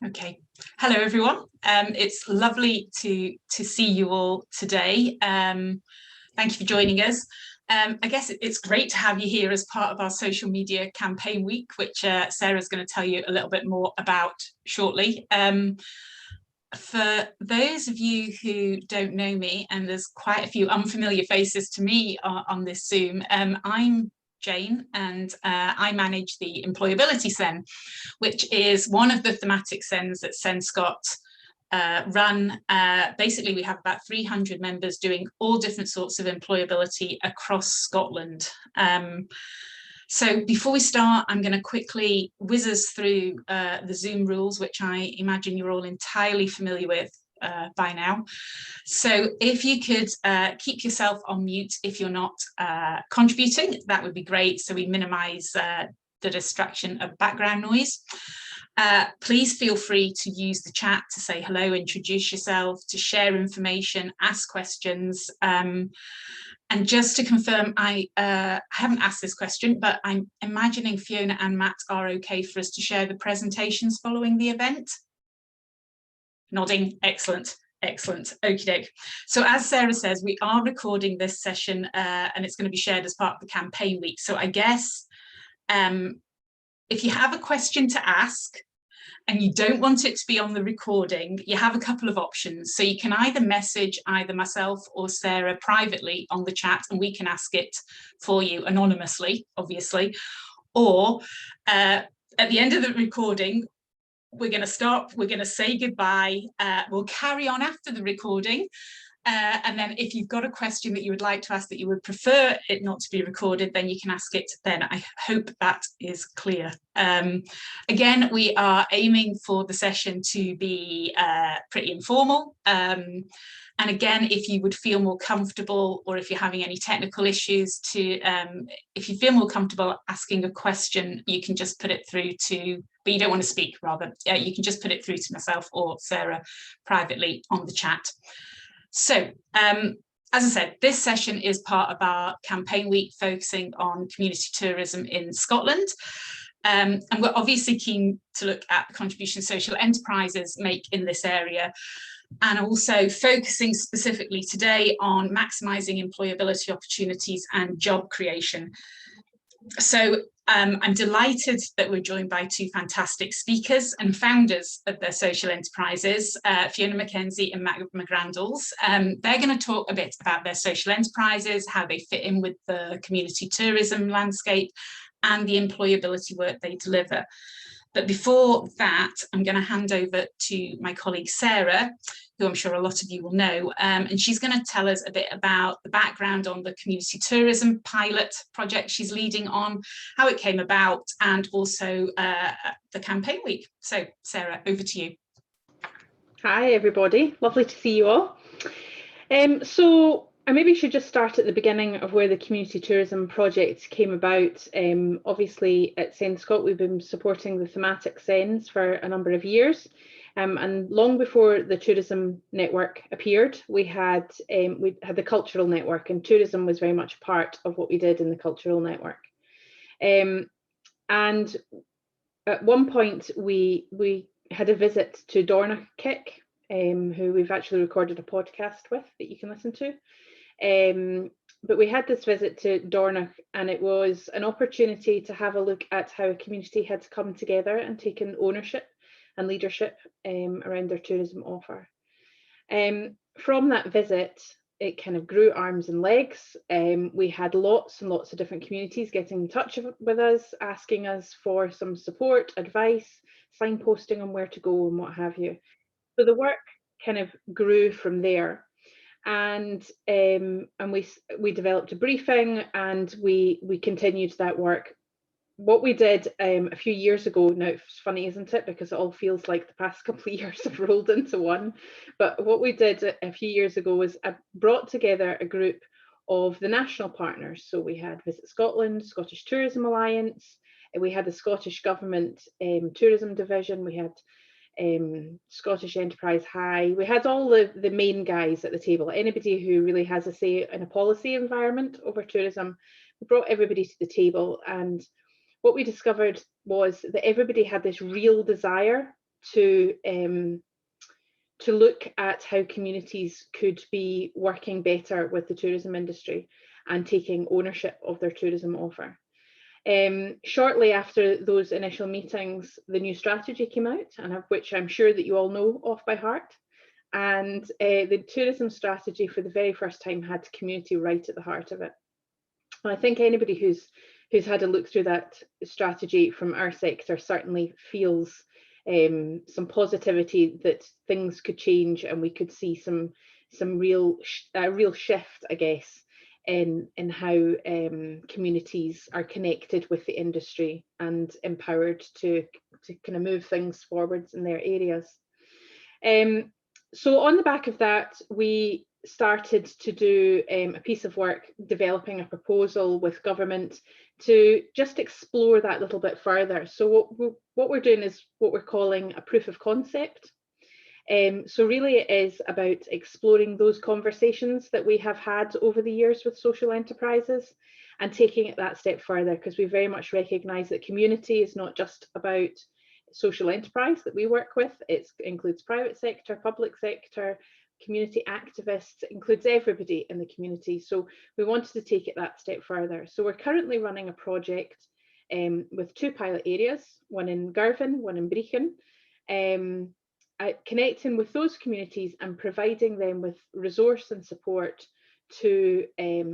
Okay. Hello, everyone. It's lovely to see you all today. Thank you for joining us. I guess it's great to have you here as part of our social media campaign week, which Sarah's going to tell you a little bit more about shortly. For those of you who don't know me, and there's quite a few unfamiliar faces to me on this Zoom, I'm Jane, and I manage the Employability SEN, which is one of the thematic SENs that SENScot run. Basically, we have about 300 members doing all different sorts of employability across Scotland. So before we start, I'm going to quickly whiz us through the Zoom rules, which I imagine you're all entirely familiar with by now. So if you could keep yourself on mute if you're not contributing, that would be great. So we minimize the distraction of background noise. Please feel free to use the chat to say hello, introduce yourself, to share information, ask questions. And just to confirm, I haven't asked this question, but I'm imagining Fiona and Matt are okay for us to share the presentations following the event. Nodding, excellent. Excellent. Okie doke. So as Sarah says, we are recording this session and it's going to be shared as part of the campaign week. So I guess if you have a question to ask and you don't want it to be on the recording, you have a couple of options. So you can either message either myself or Sarah privately on the chat and we can ask it for you anonymously, obviously. Or at the end of the recording, we're going to stop, we're going to say goodbye, we'll carry on after the recording. And then if you've got a question that you would like to ask that you would prefer it not to be recorded, then you can ask it then. I hope that is clear. Again, we are aiming for the session to be pretty informal. And again, if you would feel more comfortable, or if you're having any technical issues, if you feel more comfortable asking a question, you can just put it through to, but you don't want to speak rather, you can just put it through to myself or Sarah privately on the chat. So, as I said, this session is part of our campaign week focusing on community tourism in Scotland. And we're obviously keen to look at the contribution social enterprises make in this area, and also focusing specifically today on maximising employability opportunities and job creation. So I'm delighted that we're joined by two fantastic speakers and founders of their social enterprises, Fiona Mackenzie and Matt McGrandles. They're going to talk a bit about their social enterprises, how they fit in with the community tourism landscape and the employability work they deliver. But before that, I'm going to hand over to my colleague Sarah, who I'm sure a lot of you will know, and she's going to tell us a bit about the background on the community tourism pilot project she's leading on, how it came about, and also the campaign week. So Sarah, over to you. Hi everybody, lovely to see you all. So I maybe should just start at the beginning of where the community tourism project came about. Obviously at SENScot we've been supporting the thematic SENs for a number of years, and long before the tourism network appeared, we had the cultural network, and tourism was very much part of what we did in the cultural network. And at one point we had a visit to Dornoch, who we've actually recorded a podcast with that you can listen to. But we had this visit to Dornoch, and it was an opportunity to have a look at how a community had come together and taken ownership and leadership around their tourism offer. From that visit, it kind of grew arms and legs. We had lots and lots of different communities getting in touch with us, asking us for some support, advice, signposting on where to go and what have you. So the work kind of grew from there. And we developed a briefing, and we continued that work. What we did a few years ago, now it's funny, isn't it, because it all feels like the past couple of years have rolled into one, but what we did a few years ago was brought together a group of the national partners. So we had Visit Scotland, Scottish Tourism Alliance, we had the Scottish Government Tourism Division, we had Scottish Enterprise High. We had all the main guys at the table, anybody who really has a say in a policy environment over tourism. We brought everybody to the table, and what we discovered was that everybody had this real desire to look at how communities could be working better with the tourism industry and taking ownership of their tourism offer. Shortly after those initial meetings, the new strategy came out, and of which I'm sure that you all know off by heart. And the tourism strategy for the very first time had community right at the heart of it. I think anybody who's had a look through that strategy from our sector certainly feels some positivity that things could change and we could see some real shift, I guess, in how communities are connected with the industry and empowered to kind of move things forwards in their areas. So on the back of that, we started to do a piece of work developing a proposal with government to just explore that little bit further. So what we're doing is what we're calling a proof of concept. So really it is about exploring those conversations that we have had over the years with social enterprises and taking it that step further, because we very much recognise that community is not just about social enterprise that we work with. It includes private sector, public sector, community activists, it includes everybody in the community. So we wanted to take it that step further. So we're currently running a project with 2 pilot areas, one in Girvan, one in Brechin, connecting with those communities and providing them with resource and support to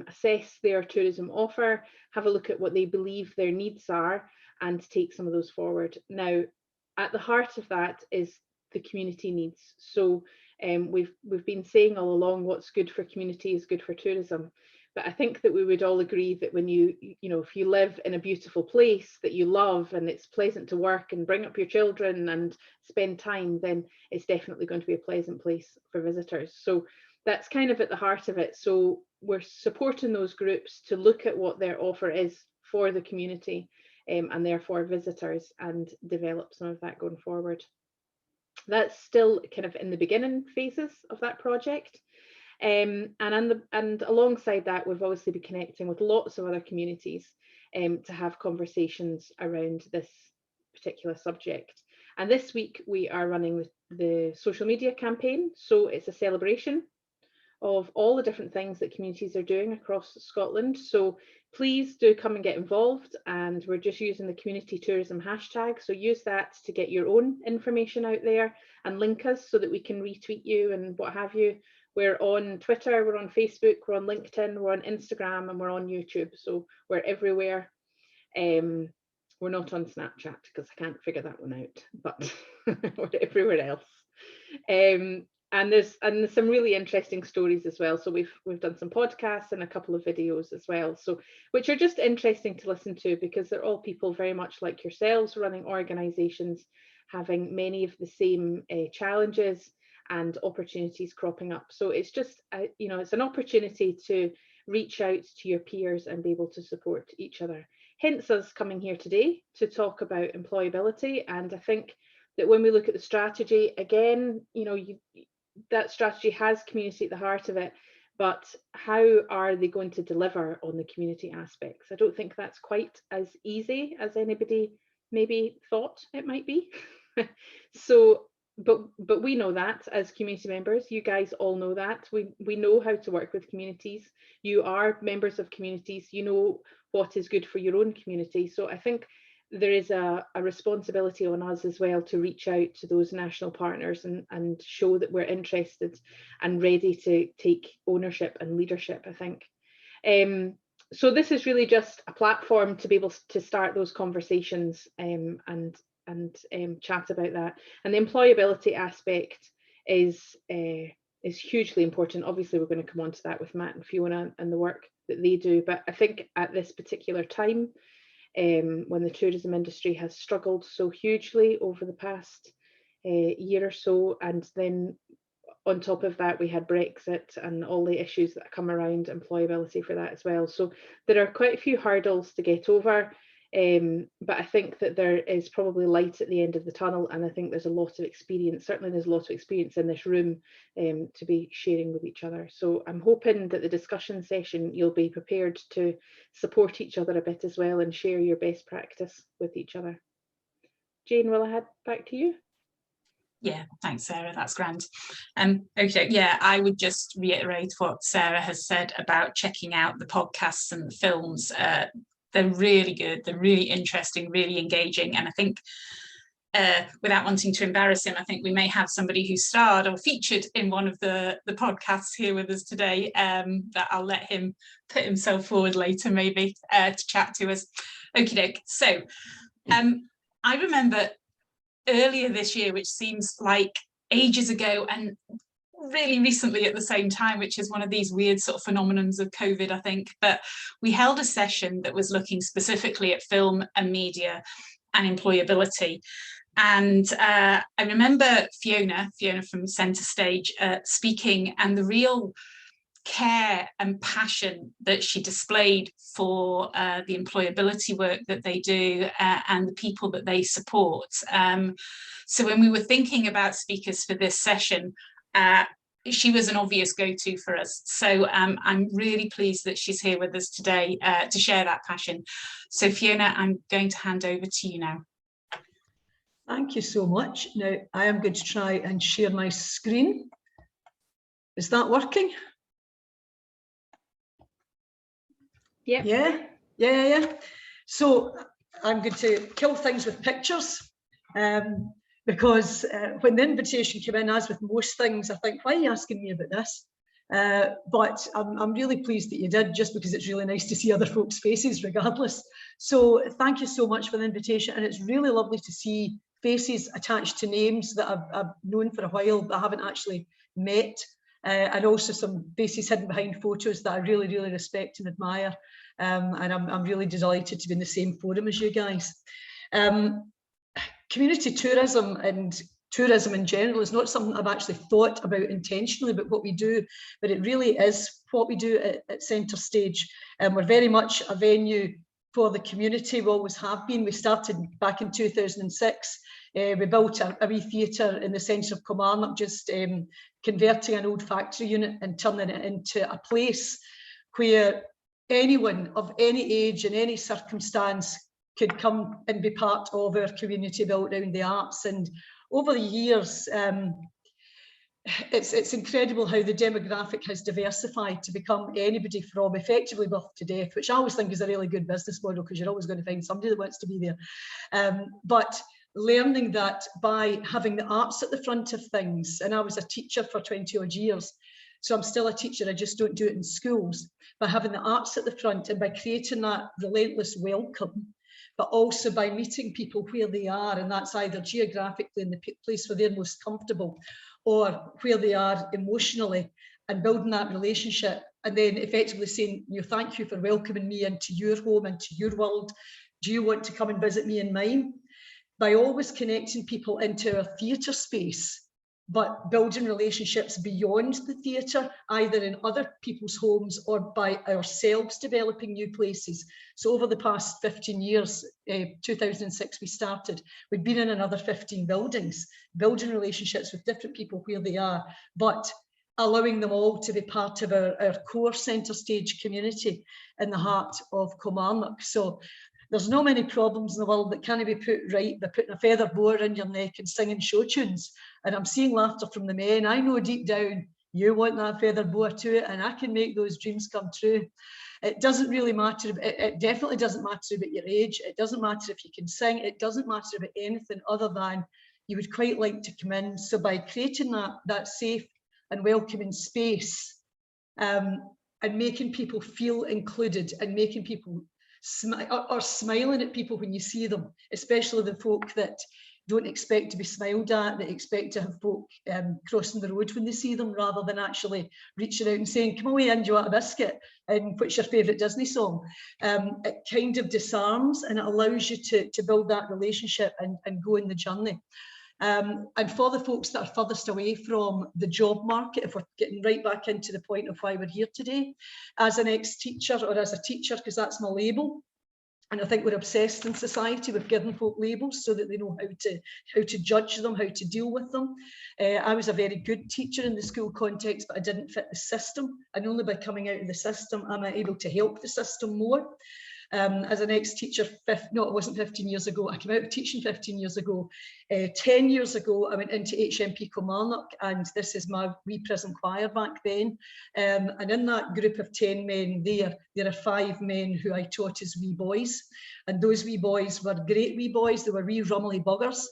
assess their tourism offer, have a look at what they believe their needs are, and take some of those forward. Now, at the heart of that is the community needs. So we've been saying all along, what's good for community is good for tourism. But I think that we would all agree that when if you live in a beautiful place that you love and it's pleasant to work and bring up your children and spend time, then it's definitely going to be a pleasant place for visitors. So that's kind of at the heart of it. So we're supporting those groups to look at what their offer is for the community and therefore visitors, and develop some of that going forward. That's still kind of in the beginning phases of that project. And alongside that, we've obviously been connecting with lots of other communities to have conversations around this particular subject. And this week we are running the social media campaign. So it's a celebration of all the different things that communities are doing across Scotland. So please do come and get involved, and we're just using the community tourism hashtag. So use that to get your own information out there and link us so that we can retweet you and what have you. We're on Twitter, we're on Facebook, we're on LinkedIn, we're on Instagram, and we're on YouTube. So we're everywhere. We're not on Snapchat because I can't figure that one out, but we're everywhere else. And there's some really interesting stories as well. So we've done some podcasts and a couple of videos as well, so which are just interesting to listen to, because they're all people very much like yourselves, running organisations, having many of the same challenges and opportunities cropping up. So it's just it's an opportunity to reach out to your peers and be able to support each other. Hence us coming here today to talk about employability. And I think that when we look at the strategy, again, that strategy has community at the heart of it, but how are they going to deliver on the community aspects? I don't think that's quite as easy as anybody maybe thought it might be. So, but we know that as community members, you guys all know that. We know how to work with communities. You are members of communities, you know what is good for your own community. So I think there is a responsibility on us as well to reach out to those national partners and show that we're interested and ready to take ownership and leadership, I think. So this is really just a platform to be able to start those conversations and chat about that. And the employability aspect is hugely important. Obviously, we're going to come on to that with Matt and Fiona and the work that they do. But I think at this particular time, when the tourism industry has struggled so hugely over the past year or so, and then on top of that we had Brexit and all the issues that come around employability for that as well. So there are quite a few hurdles to get over, but I think that there is probably light at the end of the tunnel, and I think there's a lot of experience, certainly there's a lot of experience in this room to be sharing with each other. So I'm hoping that the discussion session you'll be prepared to support each other a bit as well and share your best practice with each other. Jane, will I head back to you? Yeah, thanks, Sarah. That's grand. Okay, yeah, I would just reiterate what Sarah has said about checking out the podcasts and the films. They're really good. They're really interesting, really engaging. And I think, without wanting to embarrass him, I think we may have somebody who starred or featured in one of the podcasts here with us today, that I'll let him put himself forward later, maybe, to chat to us. Okie doke. So I remember earlier this year, which seems like ages ago, and really recently at the same time, which is one of these weird sort of phenomenons of COVID, I think, but we held a session that was looking specifically at film and media and employability. And I remember Fiona from Centrestage speaking, and the real care and passion that she displayed for the employability work that they do, and the people that they support. So when we were thinking about speakers for this session, she was an obvious go-to for us. So I'm really pleased that she's here with us today to share that passion. So Fiona, I'm going to hand over to you now. Thank you so much. Now I am going to try and share my screen. Is that working? Yep. Yeah. So I'm going to kill things with pictures, because when the invitation came in, as with most things, I think, why are you asking me about this? But I'm really pleased that you did, just because it's really nice to see other folks' faces regardless. So thank you so much for the invitation, and it's really lovely to see faces attached to names that I've known for a while but I haven't actually met, and also some faces hidden behind photos that I really, really respect and admire. And I'm really delighted to be in the same forum as you guys. Community tourism and tourism in general is not something I've actually thought about intentionally about what we do, but it really is what we do at Centrestage. We're very much a venue for the community. We always have been. We started back in 2006. We built a wee theatre in the centre of Kilmarnock, just converting an old factory unit and turning it into a place where anyone of any age and any circumstance could come and be part of our community built around the arts. And over the years, it's incredible how the demographic has diversified to become anybody from effectively birth to death, which I always think is a really good business model, because you're always going to find somebody that wants to be there. But learning that by having the arts at the front of things, and I was a teacher for 20 odd years, so I'm still a teacher, I just don't do it in schools, by having the arts at the front and by creating that relentless welcome, but also by meeting people where they are, and that's either geographically in the place where they're most comfortable or where they are emotionally, and building that relationship, and then effectively saying, you know, thank you for welcoming me into your home, into your world. Do you want to come and visit me in mine? By always connecting people into our theatre space, but building relationships beyond the theatre, either in other people's homes or by ourselves developing new places. So over the past 15 years, 2006 we started, we've been in another 15 buildings, building relationships with different people where they are, but allowing them all to be part of our core Centrestage community in the heart of Kilmarnock. So there's no many problems in the world that can't be put right by putting a feather boa in your neck and singing show tunes. And I'm seeing laughter from the men. I know deep down you want that feather boa to it, and I can make those dreams come true. It doesn't really matter. It definitely doesn't matter about your age. It doesn't matter if you can sing. It doesn't matter about anything other than you would quite like to come in. So by creating that safe and welcoming space, and making people feel included, and making people or smiling at people when you see them, especially the folk that don't expect to be smiled at, that expect to have folk crossing the road when they see them, rather than actually reaching out and saying, come away and do you want a biscuit, and what's your favourite Disney song? It kind of disarms, and it allows you to build that relationship and go in the journey. And for the folks that are furthest away from the job market, if we're getting right back into the point of why we're here today, as an ex-teacher or as a teacher, because that's my label, and I think we're obsessed in society with giving folk labels so that they know how to judge them, how to deal with them. I was a very good teacher in the school context, but I didn't fit the system, and only by coming out of the system am I able to help the system more. as an ex-teacher, no, it wasn't 15 years ago. I came out of teaching 15 years ago. 10 years ago, I went into HMP Kilmarnock, and this is my wee prison choir back then. And in that group of 10 men there are 5 men who I taught as wee boys. And those wee boys were great wee boys. They were wee rummely buggers,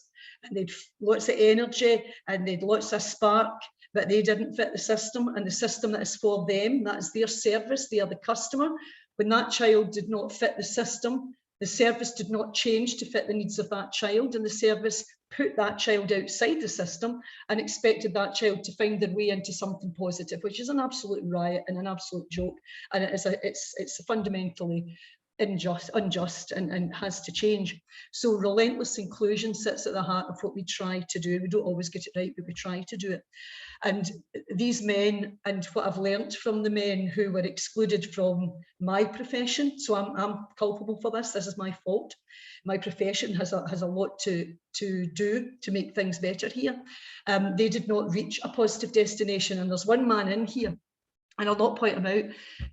and they'd lots of energy and they'd lots of spark, but they didn't fit the system, and the system that is for them, that is their service, they are the customer. When that child did not fit the system, the service did not change to fit the needs of that child, and the service put that child outside the system and expected that child to find their way into something positive, which is an absolute riot and an absolute joke. And it's fundamentally unjust and has to change. So relentless inclusion sits at the heart of what we try to do. We don't always get it right, but we try to do it. And these men, and what I've learnt from the men who were excluded from my profession, so I'm culpable for this is my fault. My profession has a lot to do to make things better here. They did not reach a positive destination, and there's one man in here, and I'll not point him out,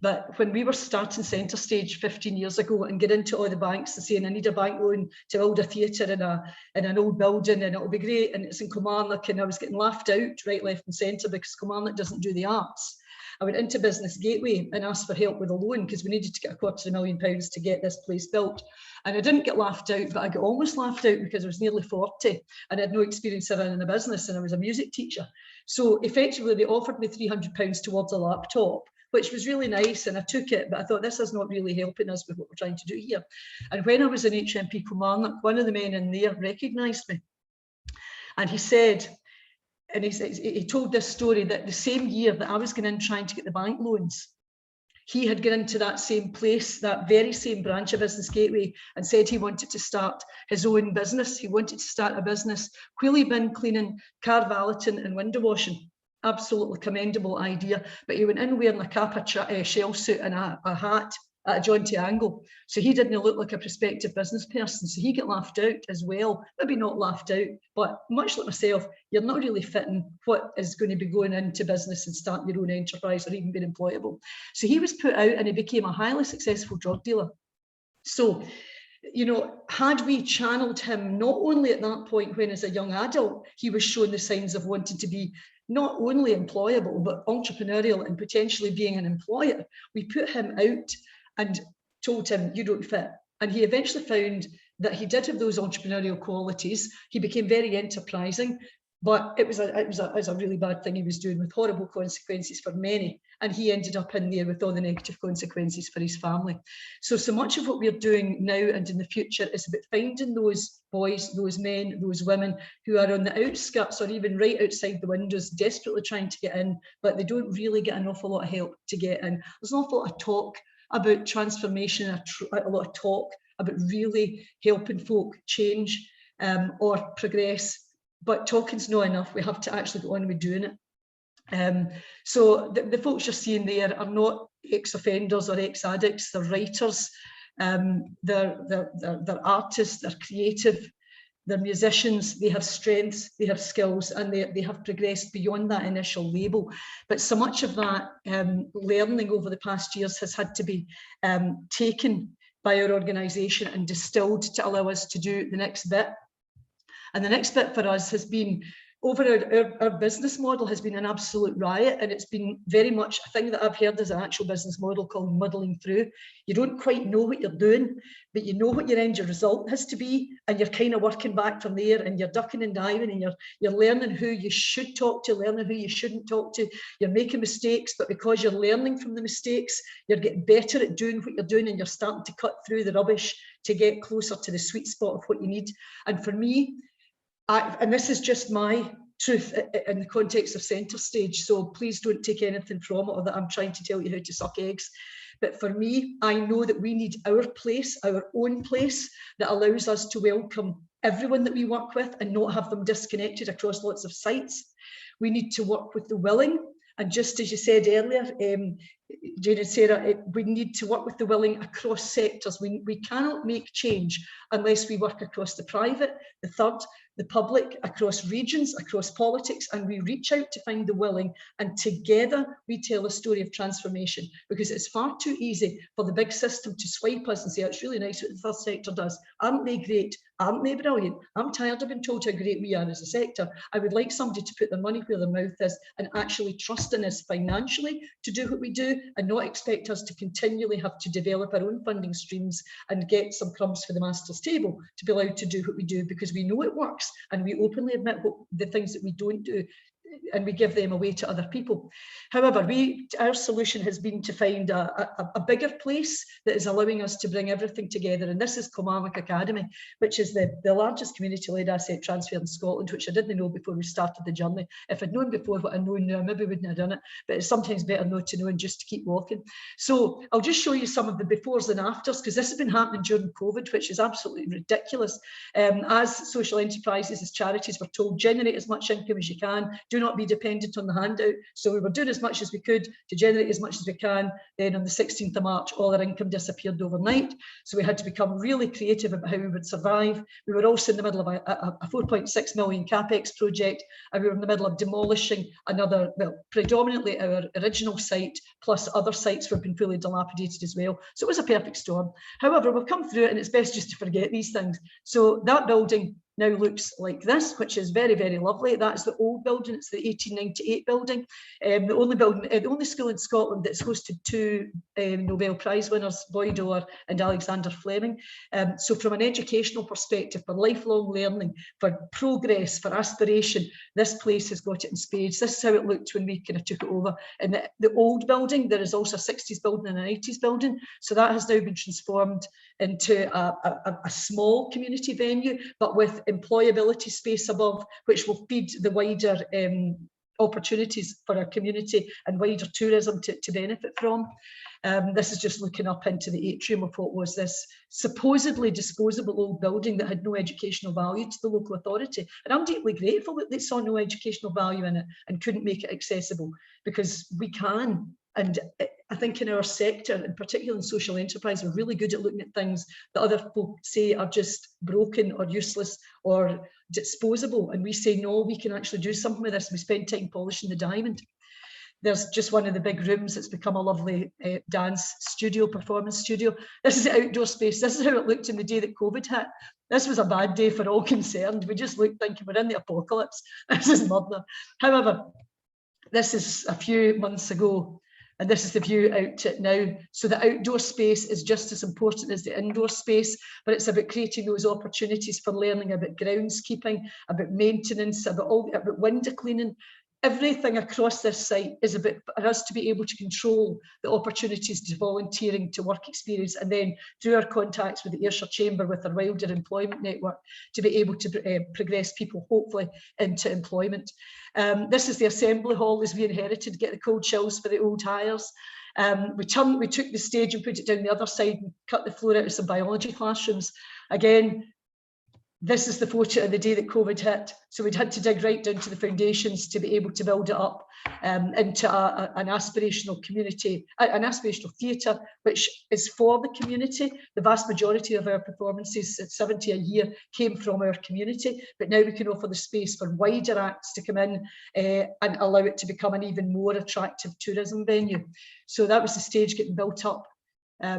but when we were starting Centrestage 15 years ago and get into all the banks and saying, I need a bank loan to build a theatre in an old building and it'll be great, and it's in Kilmarnock, and I was getting laughed out right, left and centre because Kilmarnock doesn't do the arts. I went into Business Gateway and asked for help with a loan because we needed to get £250,000 to get this place built. And I didn't get laughed out, but I got almost laughed out because I was nearly 40 and I had no experience of running a business, and I was a music teacher. So effectively they offered me £300 towards a laptop, which was really nice, and I took it, but I thought this is not really helping us with what we're trying to do here. And when I was in HMP Kilmarnock, one of the men in there recognised me, and he said, and he told this story that the same year that I was going in trying to get the bank loans, he had gone into that same place, that very same branch of Business Gateway, and said he wanted to start his own business. He wanted to start a business, wheelie bin cleaning, car valeting and window washing. Absolutely commendable idea. But he went in wearing a Kappa shell suit and a hat at a jaunty angle. So he didn't look like a prospective business person. So he got laughed out as well. Maybe not laughed out, but much like myself, you're not really fitting what is going to be going into business and starting your own enterprise or even being employable. So he was put out and he became a highly successful drug dealer. So, you know, had we channeled him, not only at that point when as a young adult, he was showing the signs of wanting to be not only employable, but entrepreneurial and potentially being an employer, we put him out and told him, you don't fit. And he eventually found that he did have those entrepreneurial qualities. He became very enterprising, but it was a really bad thing he was doing with horrible consequences for many. And he ended up in there with all the negative consequences for his family. So much of what we're doing now and in the future is about finding those boys, those men, those women who are on the outskirts or even right outside the windows, desperately trying to get in, but they don't really get an awful lot of help to get in. There's an awful lot of talk about transformation, a lot of talk about really helping folk change or progress, but talking's not enough. We have to actually go on with doing it. So the folks you're seeing there are not ex-offenders or ex-addicts, they're writers, they're artists, they're creative, they're musicians, they have strengths, they have skills, and they have progressed beyond that initial label. But so much of that learning over the past years has had to be taken by our organisation and distilled to allow us to do the next bit. And the next bit for us has been, over our business model has been an absolute riot, and it's been very much a thing that I've heard as an actual business model called muddling through. You don't quite know what you're doing, but you know what your end result has to be, and you're kind of working back from there, and you're ducking and diving, and you're learning who you should talk to, learning who you shouldn't talk to. You're making mistakes, but because you're learning from the mistakes, you're getting better at doing what you're doing, and you're starting to cut through the rubbish to get closer to the sweet spot of what you need. And for me, and this is just my truth in the context of Centrestage, so please don't take anything from it or that I'm trying to tell you how to suck eggs. But for me, I know that we need our place, our own place, that allows us to welcome everyone that we work with and not have them disconnected across lots of sites. We need to work with the willing. And just as you said earlier, Jane and Sarah, we need to work with the willing across sectors. We cannot make change unless we work across the private, the third, the public, across regions, across politics, and we reach out to find the willing, and together we tell a story of transformation, because it's far too easy for the big system to swipe us and say, it's really nice what the first sector does. Aren't they great? Aren't they brilliant? I'm tired of being told how great we are as a sector. I would like somebody to put their money where their mouth is and actually trust in us financially to do what we do, and not expect us to continually have to develop our own funding streams and get some crumbs for the master's table to be allowed to do what we do, because we know it works and we openly admit the things that we don't do, and we give them away to other people. However, our solution has been to find a bigger place that is allowing us to bring everything together, and this is Kilmarnock Academy, which is the largest community-led asset transfer in Scotland, which I didn't know before we started the journey. If I'd known before what I know now, I maybe wouldn't have done it, but it's sometimes better not to know and just to keep walking. So I'll just show you some of the befores and afters, because this has been happening during COVID, which is absolutely ridiculous. As social enterprises, as charities, we're told, generate as much income as you can, do not be dependent on the handout. So we were doing as much as we could to generate as much as we can. Then on the 16th of March, all our income disappeared overnight. So we had to become really creative about how we would survive. We were also in the middle of a 4.6 million capex project, and we were in the middle of demolishing another, well, predominantly our original site, plus other sites were being fully dilapidated as well. So it was a perfect storm. However, we've come through it, and it's best just to forget these things. So that building now looks like this, which is very, very lovely. That's the old building. It's the 1898 building. The only building, the only school in Scotland that's hosted two Nobel Prize winners, Boyd Orr and Alexander Fleming. So from an educational perspective, for lifelong learning, for progress, for aspiration, this place has got it in spades. This is how it looked when we kind of took it over. In the old building, there is also a 60s building and an 80s building. So that has now been transformed into a small community venue, but with employability space above, which will feed the wider opportunities for our community and wider tourism to benefit from. This is just looking up into the atrium of what was this supposedly disposable old building that had no educational value to the local authority. And I'm deeply grateful that they saw no educational value in it and couldn't make it accessible, because we can. And I think in our sector, and particularly in social enterprise, we're really good at looking at things that other folk say are just broken or useless or disposable. And we say, no, we can actually do something with this. We spend time polishing the diamond. There's just one of the big rooms. It's become a lovely dance studio, performance studio. This is the outdoor space. This is how it looked in the day that COVID hit. This was a bad day for all concerned. We just looked thinking we're in the apocalypse. This is murder. However, this is a few months ago. And this is the view out to it now. So the outdoor space is just as important as the indoor space, but it's about creating those opportunities for learning about groundskeeping, about maintenance, about window cleaning. Everything across this site is about us to be able to control the opportunities to volunteering, to work experience, and then through our contacts with the Ayrshire Chamber, with our wider employment network, to be able to progress people, hopefully, into employment. This is the assembly hall as we inherited, get the cold chills for the old hires. We took the stage and put it down the other side and cut the floor out of some biology classrooms. Again, this is the photo of the day that COVID hit. So we'd had to dig right down to the foundations to be able to build it up into an aspirational community, an aspirational theatre, which is for the community. The vast majority of our performances, at 70 a year, came from our community. But now we can offer the space for wider acts to come in and allow it to become an even more attractive tourism venue. So that was the stage getting built up.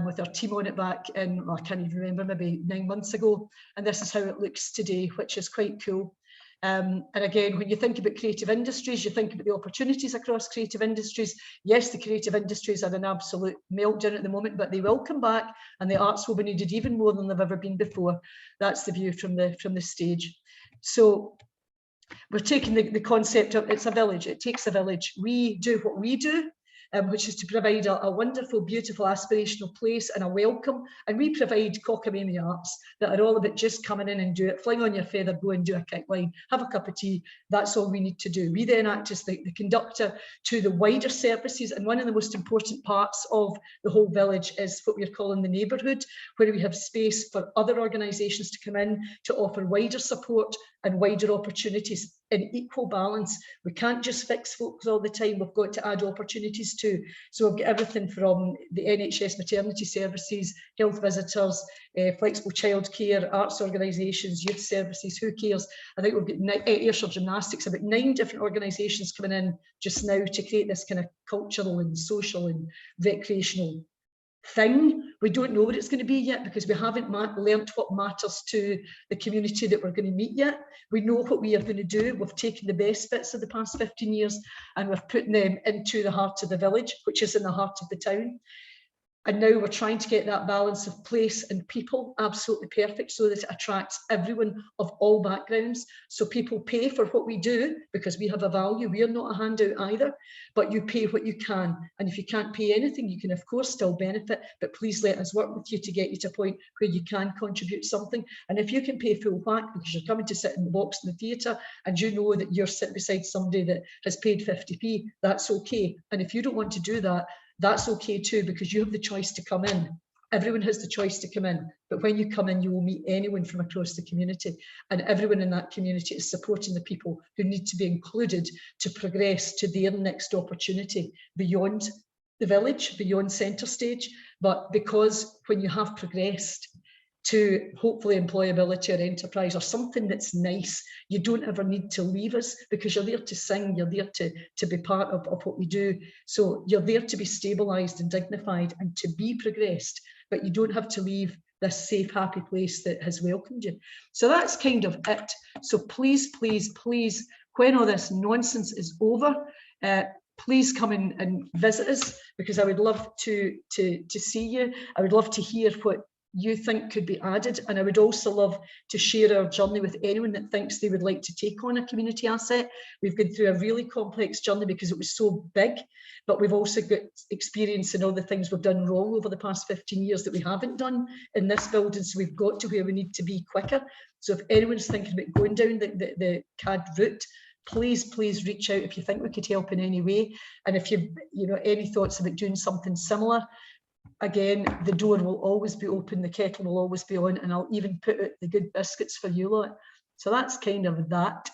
With our team on it back in, well, I can't even remember, maybe 9 months ago. And this is how it looks today, which is quite cool. And again, when you think about creative industries, you think about the opportunities across creative industries. Yes, the creative industries are an absolute meltdown at the moment, but they will come back, and the arts will be needed even more than they've ever been before. That's the view from the stage. So we're taking the concept of, it's a village, it takes a village. We do what we do, which is to provide a wonderful, beautiful, aspirational place and a welcome. And we provide cockamamie arts that are all about just coming in and do it, fling on your feather, go and do a kick line, have a cup of tea. That's all we need to do. We then act as the conductor to the wider services. And one of the most important parts of the whole village is what we're calling the neighbourhood, where we have space for other organisations to come in to offer wider support and wider opportunities. in equal balance. We can't just fix folks all the time. We've got to add opportunities too. So we've got everything from the NHS maternity services, health visitors, flexible childcare, arts organisations, youth services, who cares? I think we've got Ayrshire Gymnastics, about 9 different organisations coming in just now to create this kind of cultural and social and recreational thing. We don't know what it's going to be yet because we haven't learnt what matters to the community that we're going to meet yet. We know what we are going to do. We've taken the best bits of the past 15 years and we've put them into the heart of the village, which is in the heart of the town. And now we're trying to get that balance of place and people absolutely perfect so that it attracts everyone of all backgrounds. So people pay for what we do because we have a value. We are not a handout either, but you pay what you can. And if you can't pay anything, you can of course still benefit, but please let us work with you to get you to a point where you can contribute something. And if you can pay full whack because you're coming to sit in the box in the theatre and you know that you're sitting beside somebody that has paid 50p, that's okay. And if you don't want to do that, that's okay too, because you have the choice to come in. Everyone has the choice to come in, but when you come in, you will meet anyone from across the community, and everyone in that community is supporting the people who need to be included to progress to their next opportunity beyond the village, beyond Centrestage. But because when you have progressed to hopefully employability or enterprise or something that's nice, you don't ever need to leave us because you're there to sing, you're there to be part of what we do. So you're there to be stabilised and dignified and to be progressed, but you don't have to leave this safe, happy place that has welcomed you. So that's kind of it. So please, please, please, when all this nonsense is over, please come in and visit us because I would love to see you. I would love to hear what you think could be added, and I would also love to share our journey with anyone that thinks they would like to take on a community asset. We've gone through a really complex journey because it was so big, but we've also got experience in all the things we've done wrong over the past 15 years that we haven't done in this building, so we've got to where we need to be quicker. So if anyone's thinking about going down the CAD route, please reach out if you think we could help in any way, and if you know any thoughts about doing something similar. Again, the door will always be open, the kettle will always be on, and I'll even put out the good biscuits for you lot. So that's kind of that.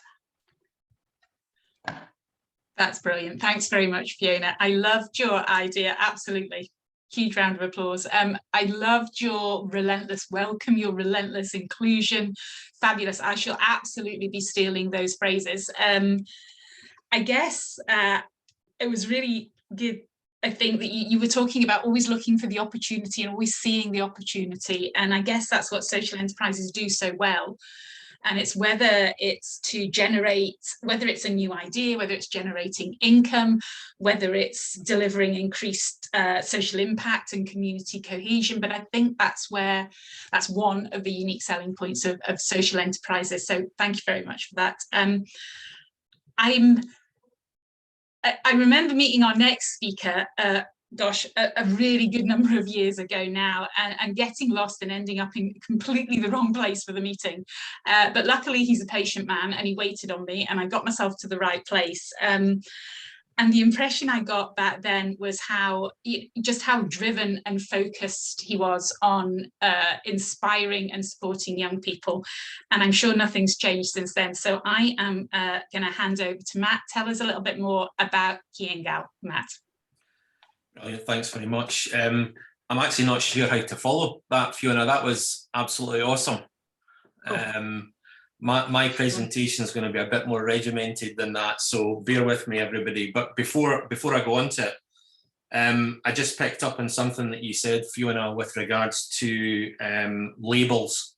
That's brilliant. Thanks very much, Fiona. I loved your idea, absolutely. Huge round of applause. I loved your relentless welcome, your relentless inclusion. Fabulous. I shall absolutely be stealing those phrases. I guess it was really good. I think that you were talking about always looking for the opportunity and always seeing the opportunity. And I guess that's what social enterprises do so well. And it's whether it's to generate, whether it's a new idea, whether it's generating income, whether it's delivering increased social impact and community cohesion. But I think that's one of the unique selling points of social enterprises. So thank you very much for that. I remember meeting our next speaker, gosh, a really good number of years ago now, and getting lost and ending up in completely the wrong place for the meeting. But luckily he's a patient man and he waited on me and I got myself to the right place. And the impression I got back then was just how driven and focused he was on inspiring and supporting young people. And I'm sure nothing's changed since then. So I am going to hand over to Matt. Tell us a little bit more about Ceangail, Matt. Brilliant, thanks very much. I'm actually not sure how to follow that, Fiona. That was absolutely awesome. Oh. My presentation is going to be a bit more regimented than that, so bear with me, everybody. But before I go on to it, I just picked up on something that you said, Fiona, with regards to labels.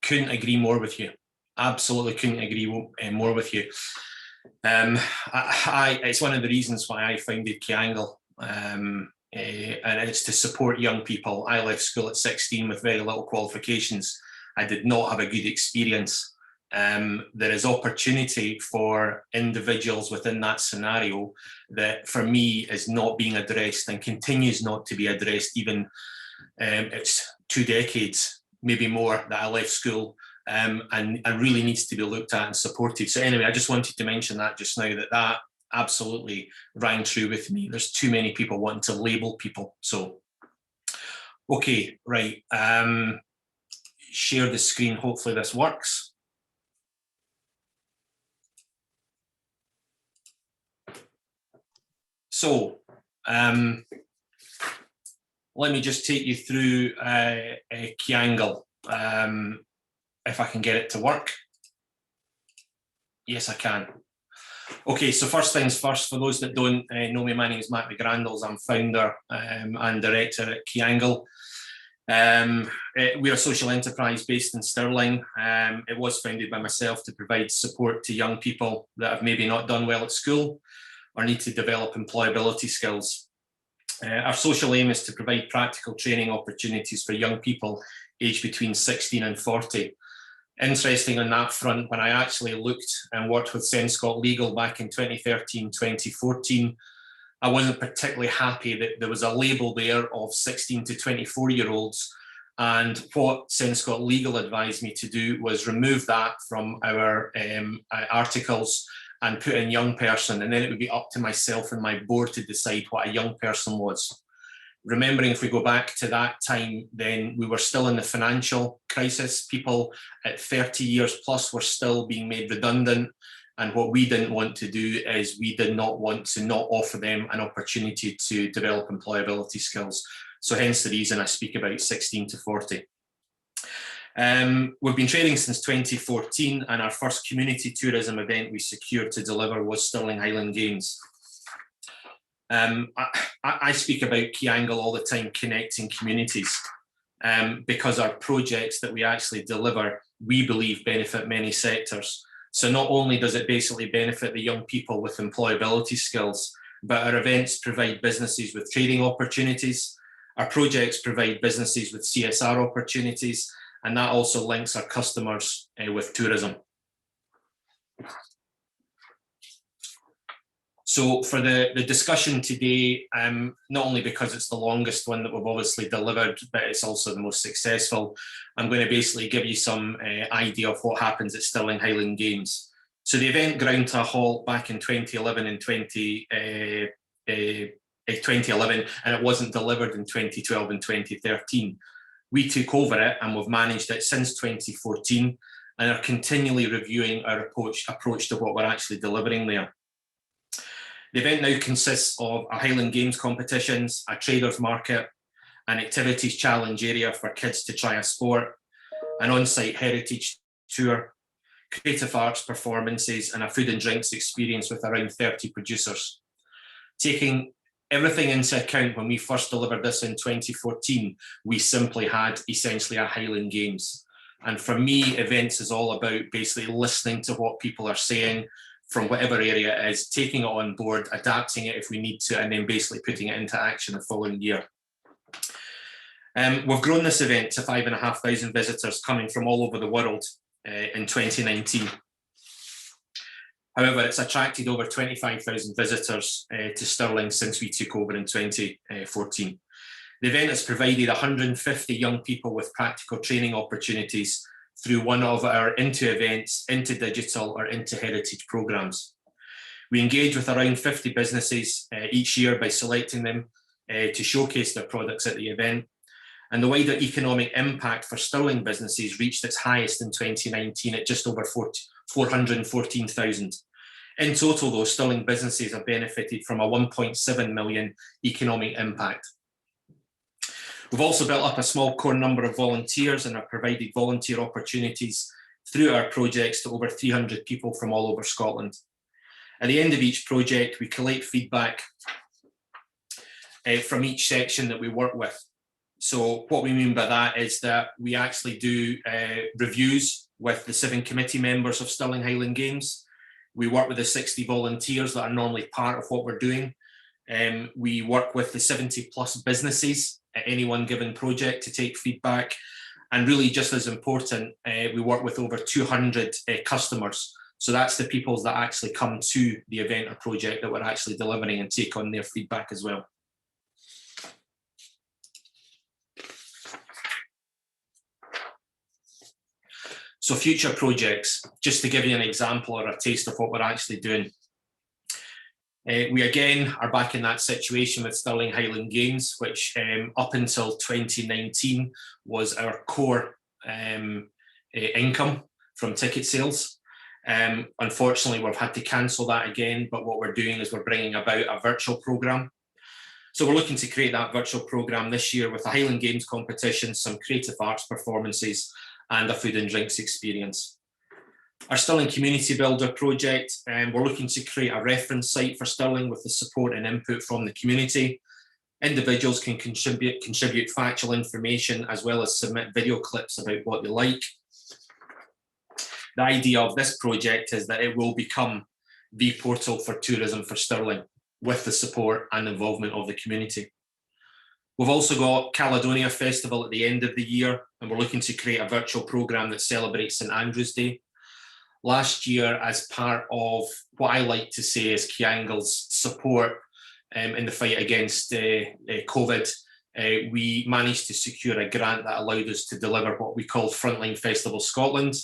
Couldn't agree more with you. Absolutely couldn't agree more with you. It's one of the reasons why I founded Ceangail, and it's to support young people. I left school at 16 with very little qualifications. I did not have a good experience. There is opportunity for individuals within that scenario that for me is not being addressed and continues not to be addressed. Even it's 2 decades, maybe more, that I left school, and really needs to be looked at and supported. So anyway, I just wanted to mention that just now, that absolutely rang true with me. There's too many people wanting to label people. So, okay, right. Share the screen, hopefully this works. So let me just take you through Ceangail, if I can get it to work. Yes, I can. Okay, so first things first, for those that don't know me, my name is Matt McGrandles. I'm founder and director at Ceangail. We're a social enterprise based in Stirling. It was founded by myself to provide support to young people that have maybe not done well at school or need to develop employability skills. Our social aim is to provide practical training opportunities for young people aged between 16 and 40. Interesting on that front, when I actually looked and worked with SENScot Legal back in 2013, 2014, I wasn't particularly happy that there was a label there of 16 to 24-year-olds. And what SENScot Legal advised me to do was remove that from our articles and put in young person, and then it would be up to myself and my board to decide what a young person was. Remembering, if we go back to that time, then we were still in the financial crisis. People at 30 years plus were still being made redundant. And what we didn't want to do is we did not want to not offer them an opportunity to develop employability skills. So hence the reason I speak about 16 to 40. We've been trading since 2014, and our first community tourism event we secured to deliver was Stirling Highland Games. I speak about Ceangail all the time, connecting communities, because our projects that we actually deliver, we believe benefit many sectors. So not only does it basically benefit the young people with employability skills, but our events provide businesses with trading opportunities. Our projects provide businesses with CSR opportunities, and that also links our customers with tourism. So for the discussion today, not only because it's the longest one that we've obviously delivered, but it's also the most successful, I'm going to basically give you some idea of what happens at Stirling Highland Games. So the event ground to a halt back in 2011 and 2011, and it wasn't delivered in 2012 and 2013. We took over it and we've managed it since 2014 and are continually reviewing our approach to what we're actually delivering there. The event now consists of a Highland Games competitions, a traders market, an activities challenge area for kids to try a sport, an on-site heritage tour, creative arts performances, and a food and drinks experience with around 30 producers. Taking everything into account, when we first delivered this in 2014, we simply had essentially a Highland Games. And for me, events is all about basically listening to what people are saying from whatever area it is, taking it on board, adapting it if we need to, and then basically putting it into action the following year. We've grown this event to 5,500 visitors coming from all over the world in 2019. However, it's attracted over 25,000 visitors to Stirling since we took over in 2014. The event has provided 150 young people with practical training opportunities through one of our Into events, Into Digital or Into Heritage programmes. We engage with around 50 businesses each year by selecting them to showcase their products at the event. And the wider economic impact for Stirling businesses reached its highest in 2019 at just over 414,000. In total, though, Stirling businesses have benefited from a 1.7 million economic impact. We've also built up a small core number of volunteers and have provided volunteer opportunities through our projects to over 300 people from all over Scotland. At the end of each project, we collate feedback from each section that we work with. So what we mean by that is that we actually do reviews with the 7 committee members of Stirling Highland Games. We work with the 60 volunteers that are normally part of what we're doing. We work with the 70 plus businesses at any one given project to take feedback. And really just as important, we work with over 200 customers. So that's the people that actually come to the event or project that we're actually delivering and take on their feedback as well. So future projects, just to give you an example or a taste of what we're actually doing. We again are back in that situation with Stirling Highland Games, which up until 2019 was our core income from ticket sales. Unfortunately, we've had to cancel that again, but what we're doing is we're bringing about a virtual programme. So we're looking to create that virtual programme this year with a Highland Games competition, some creative arts performances, and a food and drinks experience. Our Stirling Community Builder project, we're looking to create a reference site for Stirling with the support and input from the community. Individuals can contribute factual information as well as submit video clips about what they like. The idea of this project is that it will become the portal for tourism for Stirling, with the support and involvement of the community. We've also got Caledonia Festival at the end of the year, and we're looking to create a virtual programme that celebrates St Andrew's Day. Last year, as part of what I like to say is Ceangail's support in the fight against COVID, we managed to secure a grant that allowed us to deliver what we called Frontline Festival Scotland.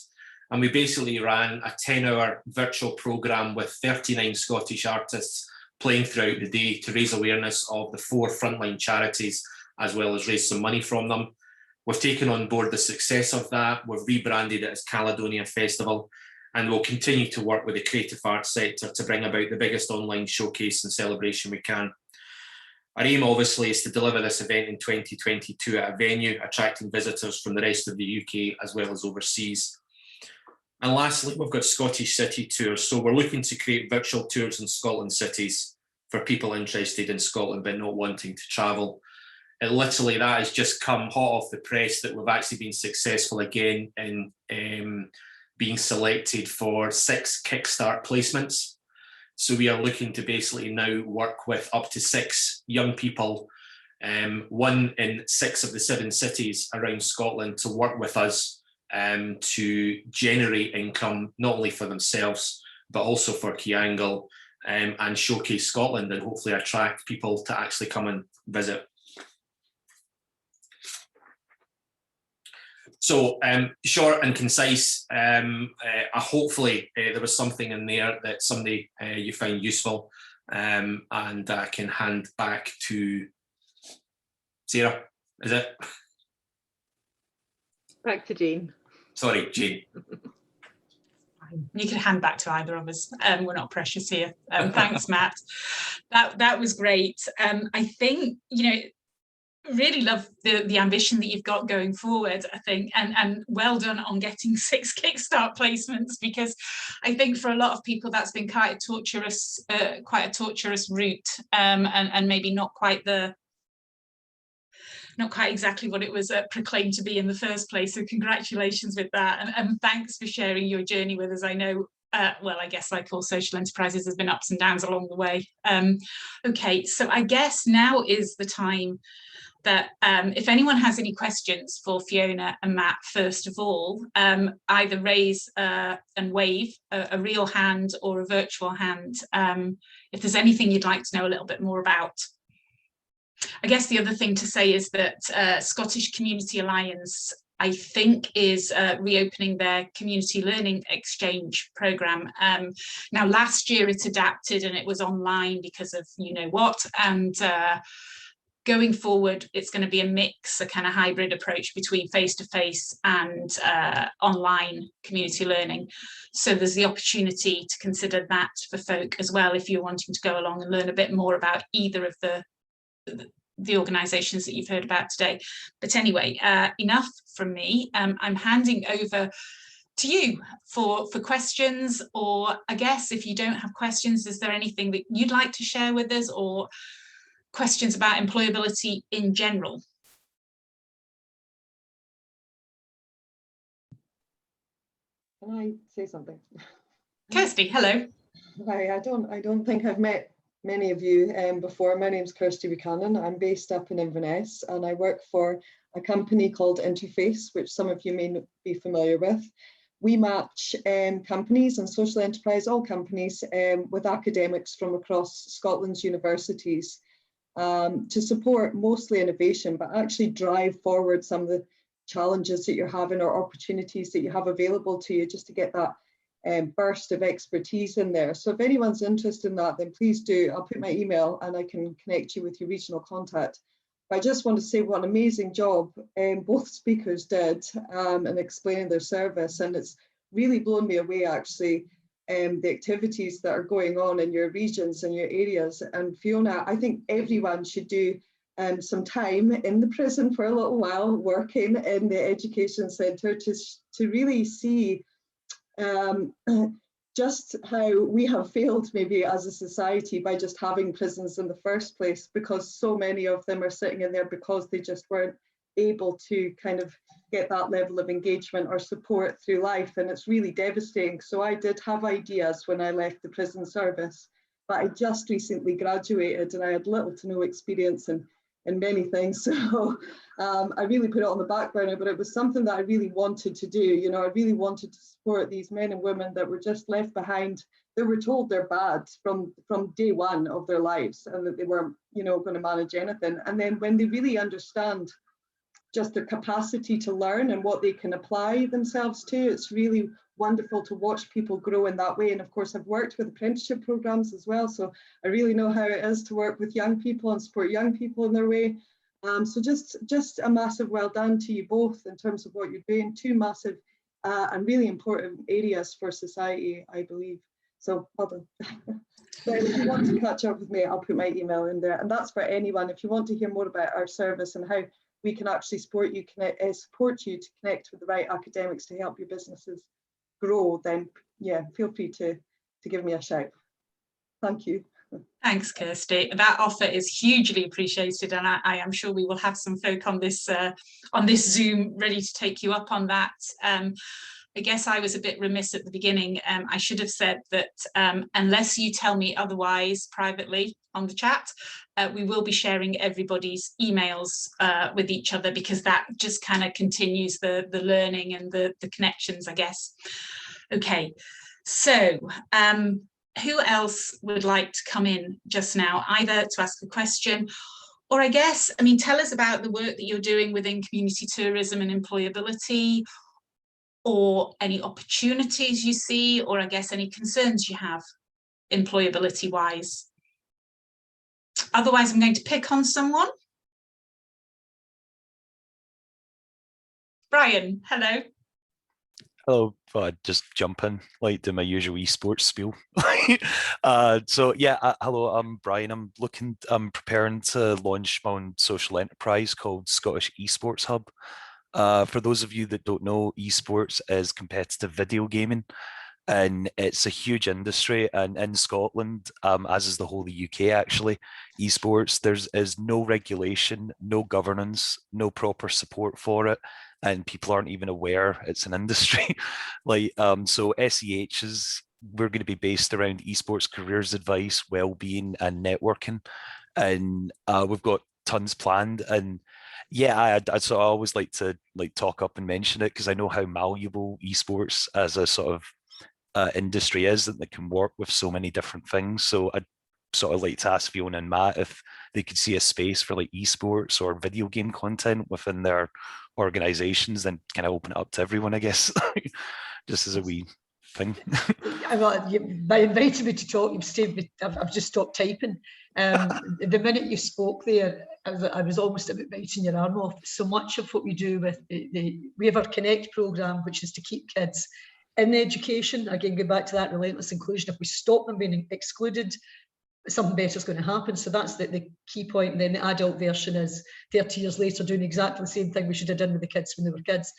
And we basically ran a 10-hour virtual programme with 39 Scottish artists playing throughout the day to raise awareness of the 4 frontline charities, as well as raise some money from them. We've taken on board the success of that. We've rebranded it as Caledonia Festival, and we'll continue to work with the creative arts sector to bring about the biggest online showcase and celebration we can. Our aim, obviously, is to deliver this event in 2022 at a venue, attracting visitors from the rest of the UK as well as overseas. And lastly, we've got Scottish City Tours. So we're looking to create virtual tours in Scotland cities for people interested in Scotland but not wanting to travel. And literally that has just come hot off the press that we've actually been successful again in being selected for 6 Kickstart placements. So we are looking to basically now work with up to 6 young people, 1 in 6 of the 7 cities around Scotland, to work with us to generate income, not only for themselves, but also for Ceangail, and showcase Scotland and hopefully attract people to actually come and visit. So short and concise, hopefully there was something in there that somebody you find useful, and I can hand back to Sarah, is it? Back to Jane. Sorry, Jane. You can hand back to either of us. We're not precious here. Thanks, Matt. That was great. I think, you know, really love the ambition that you've got going forward, I think, and well done on getting 6 Kickstart placements, because I think for a lot of people that's been quite a torturous route, and maybe not quite exactly what it was proclaimed to be in the first place. So congratulations with that, and thanks for sharing your journey with us. I know, well, I guess like all social enterprises, there's been ups and downs along the way. Okay, so I guess now is the time that if anyone has any questions for Fiona and Matt, first of all, either raise and wave a real hand or a virtual hand if there's anything you'd like to know a little bit more about. I guess the other thing to say is that Scottish Community Alliance, I think, is reopening their community learning exchange programme. Now, last year it adapted and it was online because of you know what, and going forward it's going to be a mix, a kind of hybrid approach between face-to-face and online community learning. So there's the opportunity to consider that for folk as well, if you're wanting to go along and learn a bit more about either of the organisations that you've heard about today. But anyway, enough from me. I'm handing over to you for questions, or I guess if you don't have questions, is there anything that you'd like to share with us, or questions about employability in general? Can I say something? Kirsty, hello. Hi, I don't think I've met many of you before. My name's Kirsty Buchanan. I'm based up in Inverness, and I work for a company called Interface, which some of you may not be familiar with. We match companies and social enterprise, all companies, with academics from across Scotland's universities to support mostly innovation, but actually drive forward some of the challenges that you're having or opportunities that you have available to you, just to get that burst of expertise in there. So if anyone's interested in that, then please do. I'll put my email and I can connect you with your regional contact. But I just want to say what an amazing job both speakers did in explaining their service, and it's really blown me away, actually, the activities that are going on in your regions and your areas. And Fiona, I think everyone should do some time in the prison for a little while, working in the education centre to really see just how we have failed maybe as a society by just having prisons in the first place, because so many of them are sitting in there because they just weren't able to kind of get that level of engagement or support through life, and it's really devastating. So I did have ideas when I left the prison service, but I just recently graduated and I had little to no experience in many things. So I really put it on the back burner, but it was something that I really wanted to do. You know, I really wanted to support these men and women that were just left behind. They were told they're bad from day one of their lives, and that they weren't, you know, going to manage anything. And then when they really understand just their capacity to learn and what they can apply themselves to, it's really wonderful to watch people grow in that way. And of course, I've worked with apprenticeship programs as well, so I really know how it is to work with young people and support young people in their way. So just a massive well done to you both in terms of what you're doing. Two massive and really important areas for society, I believe. So well done. So if you want to catch up with me, I'll put my email in there. And that's for anyone. If you want to hear more about our service and how we can actually support you to connect with the right academics to help your businesses grow, then yeah, feel free to give me a shout. Thank you. Thanks, Kirsty. That offer is hugely appreciated, and I am sure we will have some folk on this Zoom ready to take you up on that. I guess I was a bit remiss at the beginning. I should have said that unless you tell me otherwise privately on the chat, we will be sharing everybody's emails with each other, because that just kind of continues the learning and the connections, I guess. Okay, so who else would like to come in just now, either to ask a question, or I guess, I mean, tell us about the work that you're doing within community tourism and employability, or any opportunities you see, or I guess any concerns you have employability wise. Otherwise, I'm going to pick on someone. Brian, hello. Hello, I'd just jump in, like do my usual esports spiel. So yeah, hello, I'm Brian. I'm preparing to launch my own social enterprise called Scottish Esports Hub. For those of you that don't know, esports is competitive video gaming, and it's a huge industry. And in Scotland, as is the whole of the UK actually, esports, there is no regulation, no governance, no proper support for it, and people aren't even aware it's an industry. So SEH we're going to be based around esports careers advice, well-being and networking, and we've got tons planned. And yeah, so I always like to talk up and mention it, because I know how malleable esports as a sort of industry is, that they can work with so many different things. So I'd sort of like to ask Fiona and Matt if they could see a space for like esports or video game content within their organizations, then kind of open it up to everyone, I guess, just as a wee thing. By inviting me to talk, you've saved me. I've just stopped typing. The minute you spoke there, I was almost about biting your arm off. So much of what we do with we have our Connect programme, which is to keep kids in education. Again, go back to that relentless inclusion. If we stop them being excluded, something better is going to happen. So that's the key point. And then the adult version is 30 years later doing exactly the same thing we should have done with the kids when they were kids,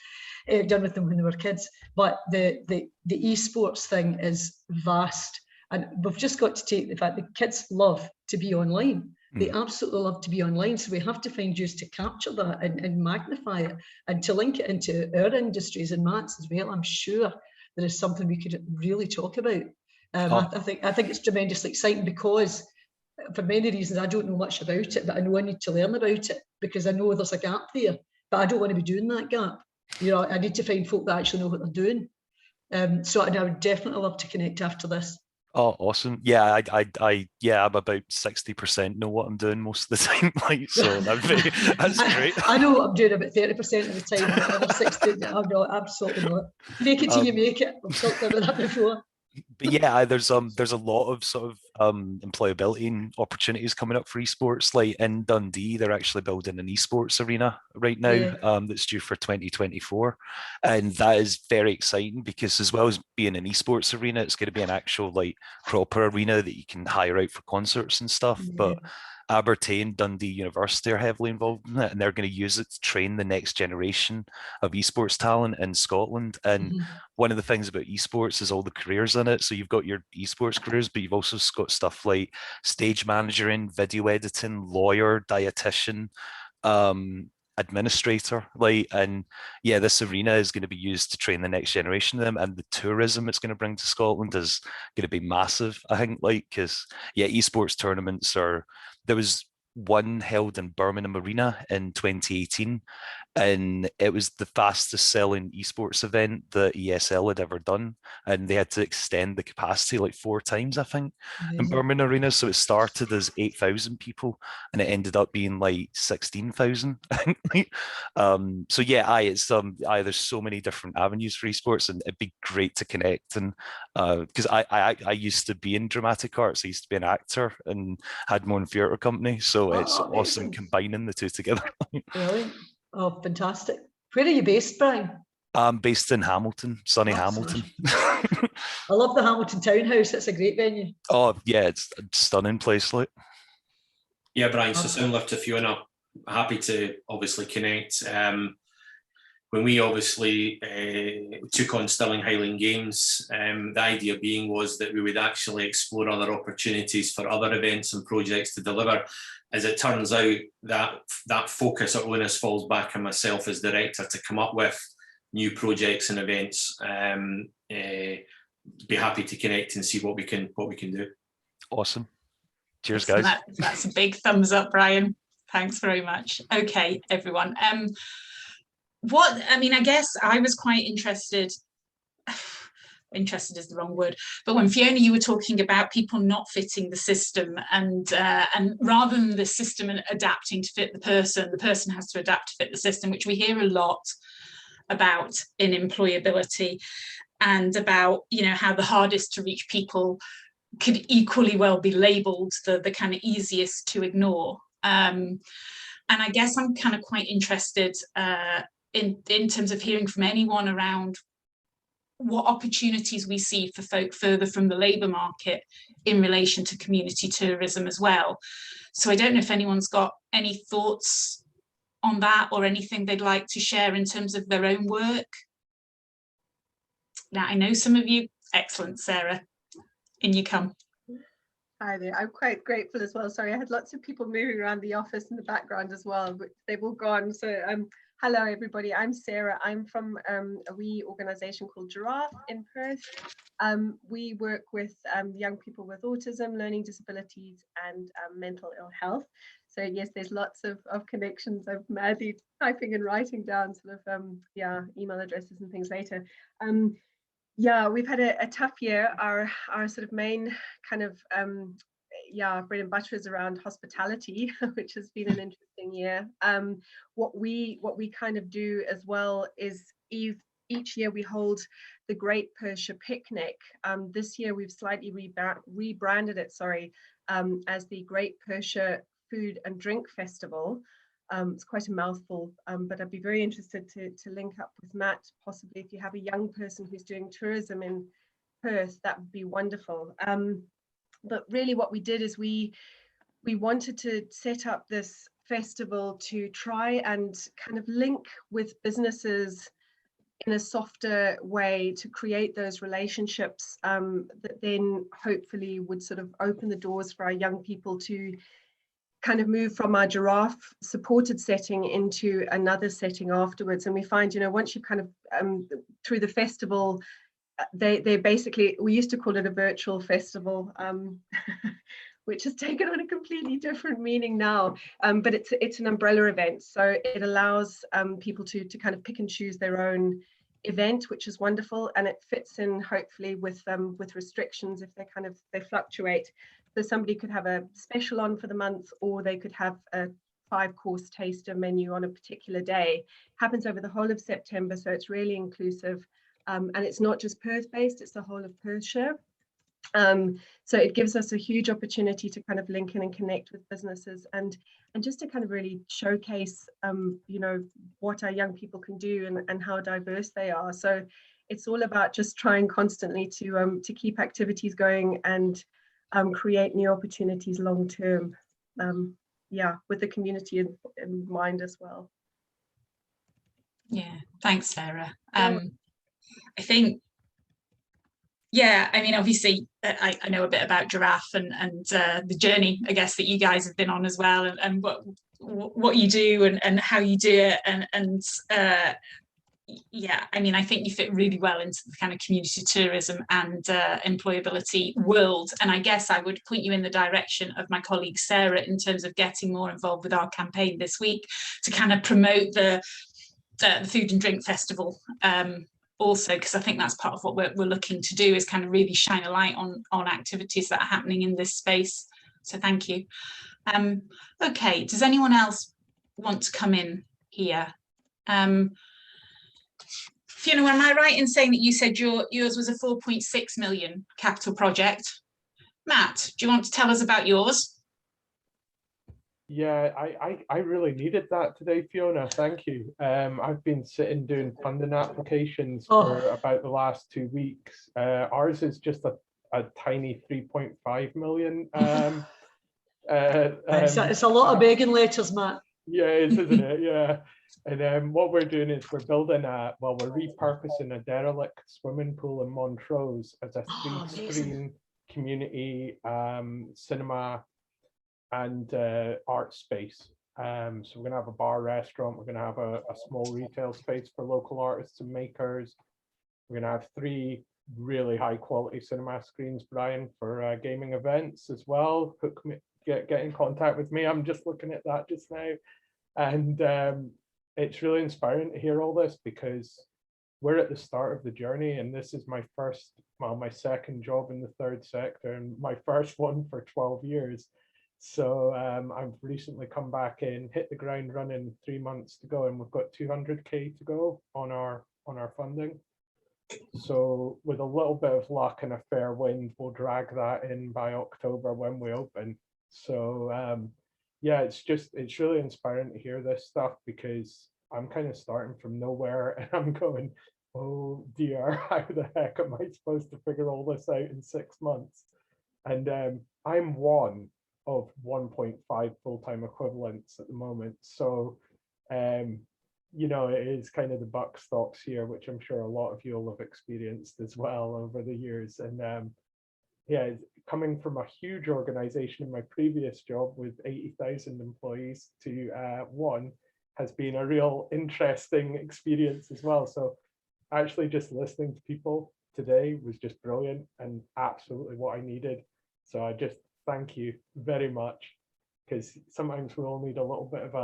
done with them when they were kids. But the esports thing is vast. And we've just got to take the fact that kids love to be online. They absolutely love to be online. So we have to find ways to capture that and magnify it, and to link it into our industries and Matt's as well. I'm sure there is something we could really talk about. I think it's tremendously exciting, because for many reasons I don't know much about it, but I know I need to learn about it, because I know there's a gap there, but I don't want to be doing that gap. You know, I need to find folk that actually know what they're doing. So I would definitely love to connect after this. Oh, awesome. Yeah, I'm about 60% know what I'm doing most of the time. So that's great. I know what I'm doing about 30% of the time, but another 60, I'm not, absolutely not. Fake it till you make it. I've talked about that before. But yeah, there's a lot of sort of employability and opportunities coming up for esports. Like in Dundee, they're actually building an esports arena right now, Yeah. that's due for 2024, and that is very exciting because as well as being an esports arena, it's going to be an actual like proper arena that you can hire out for concerts and stuff. Yeah. But Aberdeen, Dundee University are heavily involved in it, and they're going to use it to train the next generation of esports talent in Scotland. And one of the things about esports is all the careers in it. So you've got your esports careers, but you've also got stuff like stage managing, video editing, lawyer, dietitian, administrator. Like, and yeah, this arena is going to be used to train the next generation of them, and the tourism it's going to bring to Scotland is going to be massive, I think. Like, because yeah, esports tournaments are. There was one held in Birmingham Arena in 2018, and it was the fastest selling esports event that ESL had ever done, and they had to extend the capacity like 4 times, I think, in Birmingham Arena. So it started as 8,000 people, and it ended up being like 16,000. So yeah, there's so many different avenues for esports, and it'd be great to connect. And because I used to be in dramatic arts, I used to be an actor and had my own theatre company, so it's awesome combining the two together. Brilliant. Oh, fantastic. Where are you based, Brian? I'm based in Hamilton, sunny Hamilton. I love the Hamilton Townhouse. It's a great venue. Oh, yeah, it's a stunning place. Like, yeah, Brian, so similar to Fiona, happy to obviously connect. When we obviously took on Stirling Highland Games, the idea was that we would actually explore other opportunities for other events and projects to deliver. As it turns out, that focus or onus falls back on myself as director to come up with new projects and events. Be happy to connect and see what we can do. Awesome. Cheers, guys. That's a big thumbs up, Brian. Thanks very much. Okay, everyone. I guess I was quite interested. Interested is the wrong word, but when Fiona, you were talking about people not fitting the system, and rather than the system adapting to fit the person has to adapt to fit the system, which we hear a lot about in employability, and about, you know, how the hardest to reach people could equally well be labelled the kind of easiest to ignore. And I guess I'm kind of quite interested in terms of hearing from anyone around what opportunities we see for folk further from the labour market in relation to community tourism as well. So I don't know if anyone's got any thoughts on that or anything they'd like to share in terms of their own work. Now, I know some of you. Excellent, Sarah. In you come. Hi there. I'm quite grateful as well. Sorry, I had lots of people moving around the office in the background as well, but they've all gone. So hello, everybody. I'm Sarah. I'm from a wee organisation called Giraffe in Perth. We work with young people with autism, learning disabilities, and mental ill health. So yes, there's lots of connections. I'm madly typing and writing down sort of email addresses and things later. Yeah, we've had a tough year. Our sort of main kind of bread and butter is around hospitality, which has been an interesting year. What we kind of do as well is each year we hold the Great Perthshire Picnic. This year we've slightly rebranded it, as the Great Perthshire Food and Drink Festival. It's quite a mouthful, but I'd be very interested to link up with Matt, possibly if you have a young person who's doing tourism in Perth, that would be wonderful. But really what we did is we wanted to set up this festival to try and kind of link with businesses in a softer way to create those relationships that then hopefully would sort of open the doors for our young people to kind of move from our Giraffe supported setting into another setting afterwards. And we find, you know, once you kind of through the festival, they basically, we used to call it a virtual festival, which has taken on a completely different meaning now, but it's an umbrella event, so it allows people to kind of pick and choose their own event, which is wonderful, and it fits in hopefully with restrictions if they fluctuate. So somebody could have a special on for the month, or they could have a 5-course taster menu on a particular day. Happens over the whole of September, so it's really inclusive, and it's not just Perth based, it's the whole of Perthshire. So it gives us a huge opportunity to kind of link in and connect with businesses and just to kind of really showcase, you know, what our young people can do and how diverse they are. So it's all about just trying constantly to keep activities going and create new opportunities long term. Yeah, with the community in mind as well. Yeah, thanks, Sarah. I think, yeah, I mean, obviously, I know a bit about Giraffe and the journey, I guess, that you guys have been on as well, and what you do and how you do it, and yeah, I mean, I think you fit really well into the kind of community tourism and employability world. And I guess I would point you in the direction of my colleague Sarah in terms of getting more involved with our campaign this week to kind of promote the Food and Drink Festival. Also, because I think that's part of what we're looking to do, is kind of really shine a light on activities that are happening in this space. So thank you. Okay, does anyone else want to come in here? Fiona, am I right in saying that you said yours was a 4.6 million capital project? Matt, do you want to tell us about yours? Yeah, I really needed that today, Fiona. Thank you. I've been sitting doing funding applications for about the last 2 weeks. Ours is just a tiny 3.5 million. It's a lot of begging letters, Matt. Yeah, it is, isn't it? Yeah. And what we're doing is we're building we're repurposing a derelict swimming pool in Montrose as a 3-screen community cinema and art space. So we're going to have a bar restaurant, we're going to have a small retail space for local artists and makers. We're going to have 3 really high quality cinema screens, Brian, for gaming events as well. Get in contact with me. I'm just looking at that just now. And it's really inspiring to hear all this because we're at the start of the journey, and this is my second job in the third sector and my first one for 12 years. So I've recently come back in, hit the ground running, 3 months to go, and we've got 200k to go on our funding. So with a little bit of luck and a fair wind, we'll drag that in by October when we open. So yeah, it's really inspiring to hear this stuff because I'm kind of starting from nowhere and I'm going, oh dear, how the heck am I supposed to figure all this out in 6 months? And I'm one of 1.5 full-time equivalents at the moment. So, you know, it is kind of the buck stops here, which I'm sure a lot of you will have experienced as well over the years. And yeah, coming from a huge organization in my previous job with 80,000 employees to one has been a real interesting experience as well. So actually just listening to people today was just brilliant and absolutely what I needed. So I just thank you very much, because sometimes we all need a little bit of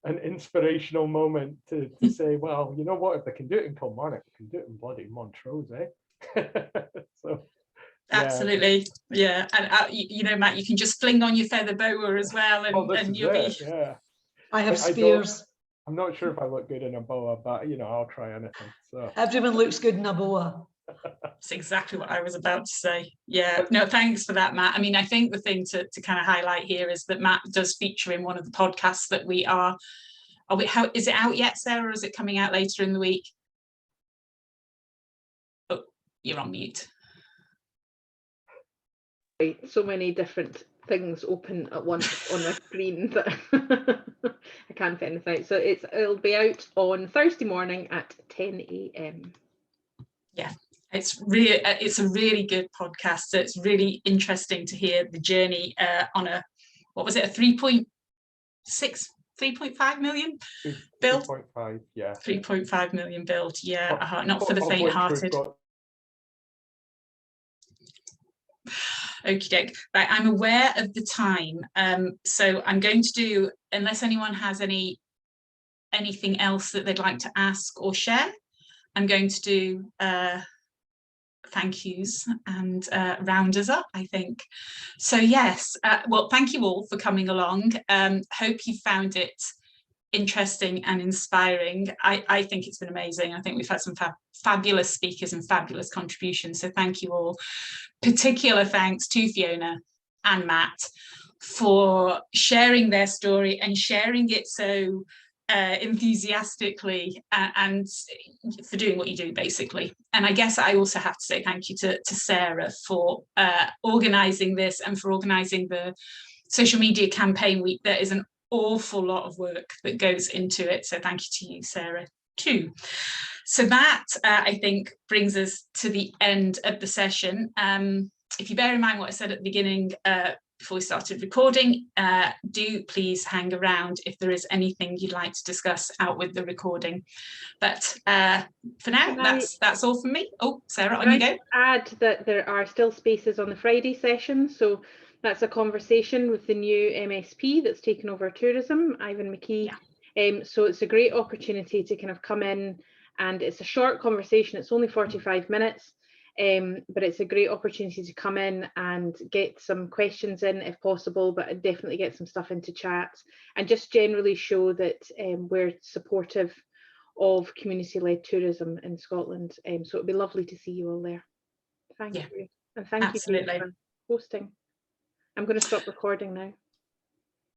an inspirational moment to say, well, you know what, if they can do it in Kilmarnock, they can do it in bloody Montrose, eh? So absolutely, yeah. And you know, Matt, you can just fling on your feather boa as well, and you'll be. Yeah, I have spears. I'm not sure if I look good in a boa, but you know, I'll try anything. So everyone looks good in a boa. That's exactly what I was about to say. Yeah, no, thanks for that, Matt. I mean, I think the thing to kind of highlight here is that Matt does feature in one of the podcasts that we are. How is it out yet, Sarah? Or is it coming out later in the week? Oh, you're on mute. So many different things open at once on my screen that I can't fit anything out. So it'll be out on Thursday morning at 10 a.m. Yeah, it's a really good podcast. So it's really interesting to hear the journey on a, what was it, a 3.5 million build? 3.5, yeah. 3.5 million build, yeah, not for the faint-hearted. Okie doke. Right, I'm aware of the time, so I'm going to do, unless anyone has anything else that they'd like to ask or share, I'm going to do thank yous and round us up, I think. So yes, well, thank you all for coming along. Hope you found it interesting and inspiring. I think it's been amazing. I think we've had some fabulous speakers and fabulous contributions. So thank you all. Particular thanks to Fiona and Matt for sharing their story and sharing it so enthusiastically, and for doing what you do, basically. And I guess I also have to say thank you to Sarah for organising this and for organising the social media campaign week. There is an awful lot of work that goes into it, so thank you to you, Sarah, too. So that I think brings us to the end of the session. If you bear in mind what I said at the beginning before we started recording, do please hang around if there is anything you'd like to discuss out with the recording. But for now, that's all from me. Oh, Sarah, on you go. Add that there are still spaces on the Friday session, so that's a conversation with the new MSP that's taken over tourism, Ivan McKee. Yeah. So it's a great opportunity to kind of come in, and it's a short conversation. It's only 45 minutes, but it's a great opportunity to come in and get some questions in if possible, but definitely get some stuff into chat and just generally show that we're supportive of community-led tourism in Scotland. So it'd be lovely to see you all there. Thank you. And thank you for hosting. I'm going to stop recording now.